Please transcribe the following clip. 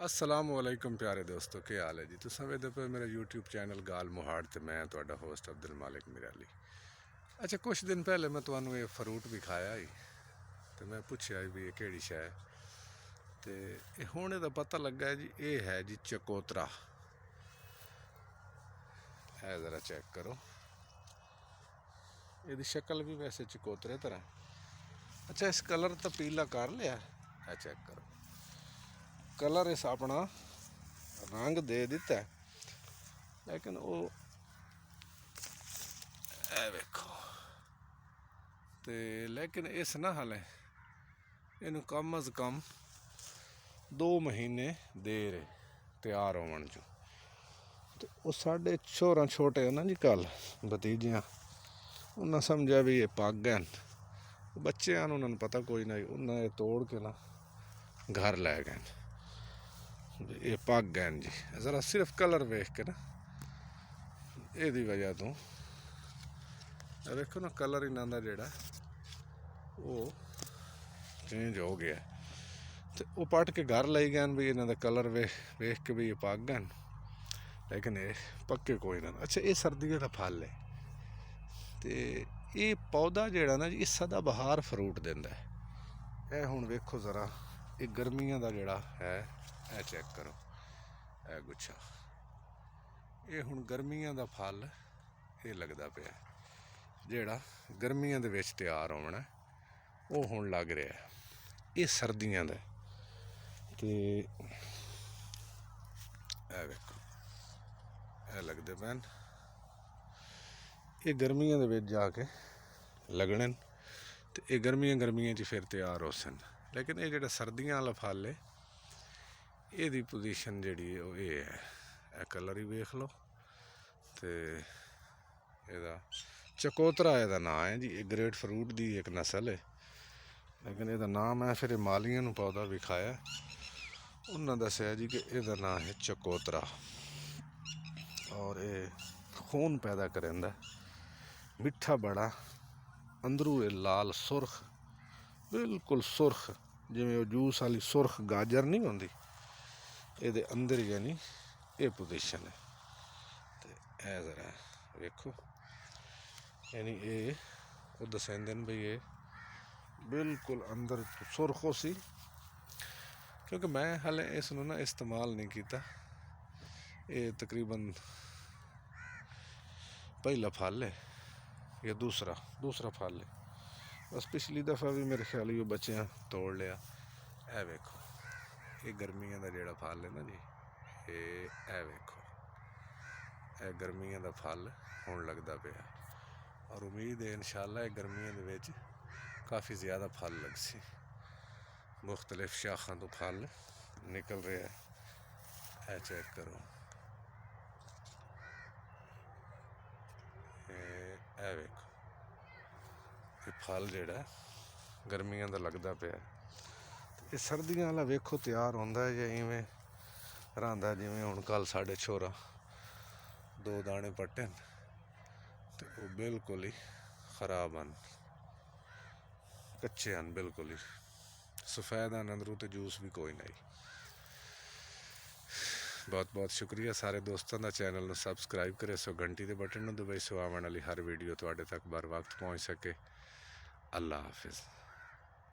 अस्सलाम वालेकुम प्यारे दोस्तों, क्या हाल है जी। तुम वेखदे पे मेरा यूट्यूब चैनल गाल मोहाड़ ते मैं तुहाडा होस्ट अब्दुल मालिक मिराली। अच्छा, कुछ दिन पहले मैं तुहानू ये फ्रूट भी खाया ही तो मैं पुछया भी ये केड़ी शै है, तो हुण इहदा पता लगा है जी, ये है जी चकोतरा। है ज़रा चेक करो, इसकी शक्ल भी वैसे चकोतरे तरह। अच्छा, इस कलर तो पीला कर लिया है, चेक करो कलर इस अपना रंग दे दिता है, लेकिन वो वेखो तो लेकिन इस ना हाले इनू कम अज़ कम 2 महीने देर है तैयार होवन जो। तो वो साढ़े छोरा छोटे है ना जी, कल भतीजियाँ उन्हें समझा भी ये पग हैं, बच्चे उन्होंने पता कोई नहीं, उन्हें तोड़ के ना घर लै गए। ये पग हैं जी, ज़रा सिर्फ कलर वेख के ना यदी वजह तो देखो ना कलर इन्हों का जोड़ा वो चेंज हो गया। तो वो पट के घर लाई गए भी इन्हों का कलर वेख के भी ये पग हैं, लेकिन ये पक्के कोई ना। अच्छा, ये सर्दियों का फल है, तो ये पौधा जोड़ा ना जी सदा बहार फ्रूट देंदा है। यह हुण वेखो ज़रा, ये गर्मियों का जोड़ा है, यह चेक करो यह गुच्छा, ये हुण गर्मियों का फल ये लगता पे जोड़ा गर्मियों के विच तैयार होना, वो हुण लग रहा है। ये सर्दियों का, तो यह वेखो यह लगते पैन, ये गर्मियों के जाके लगने, तो ये गर्मियों च फिर तैयार हो सन। लेकिन ये जो सर्दियों वाला फल है, ये पोजीशन जी ये है, कलर ही वेख लो। तो यदा चकोतरा यदा नाम है जी, ग्रेट फ्रूट की एक नस्ल है, लेकिन यदा नाम है फिर मालियां नू पौधा विखाया, उन्हें दसिया जी कि यदा नाम है चकोतरा, और ये खून पैदा करेंदा, मिठा बड़ा, अंदरू लाल सुरख, बिल्कुल सुरख, जिमें जूस वाली सुरख गाजर नहीं होंदी, ये अंदर यानी ये पोजीशन है। तो यह ज़रा वेखो, यानी ये वो दसेंदे भी ये बिल्कुल अंदर सुरखो सी, क्योंकि मैं हाले इसनू ना इस्तेमाल नहीं किया। ये तकरीबन पहला फल है या दूसरा फल है, बस पिछली दफ़ा भी मेरे ख्याल ये बच्चे तोड़ लिया। यह वेखो ये गर्मियों का जोड़ा फल है ना जी, ये वेखो यह गर्मियों का फल होने लगता पे, और उम्मीद है इंशाअल्लाह ये गर्मियों के विच काफ़ी ज़्यादा फल लग सी, मुख्तलिफ शाखों तो फल निकल रहा है। यह चेक करो, यह वेखो ये फल जोड़ा गर्मियों का लगता पे। ये सर्दियों वाला वेखो तैयार होंदा है या इवें रहा जिमें हुण कल साढ़े छोरा 2 दाने पट्टे, तो वो बिल्कुल ही खराब हैं, कच्चे हैं बिल्कुल ही, सफेद हैं अंदरों, तो जूस भी कोई नहीं। बहुत बहुत शुक्रिया सारे दोस्तों का, चैनल में सबसक्राइब करे सो, घंटी के बटन दबाई सो आने वाली हर वीडियो तुहाडे तक बर वक्त पहुँच सके। अल्लाह हाफिज़।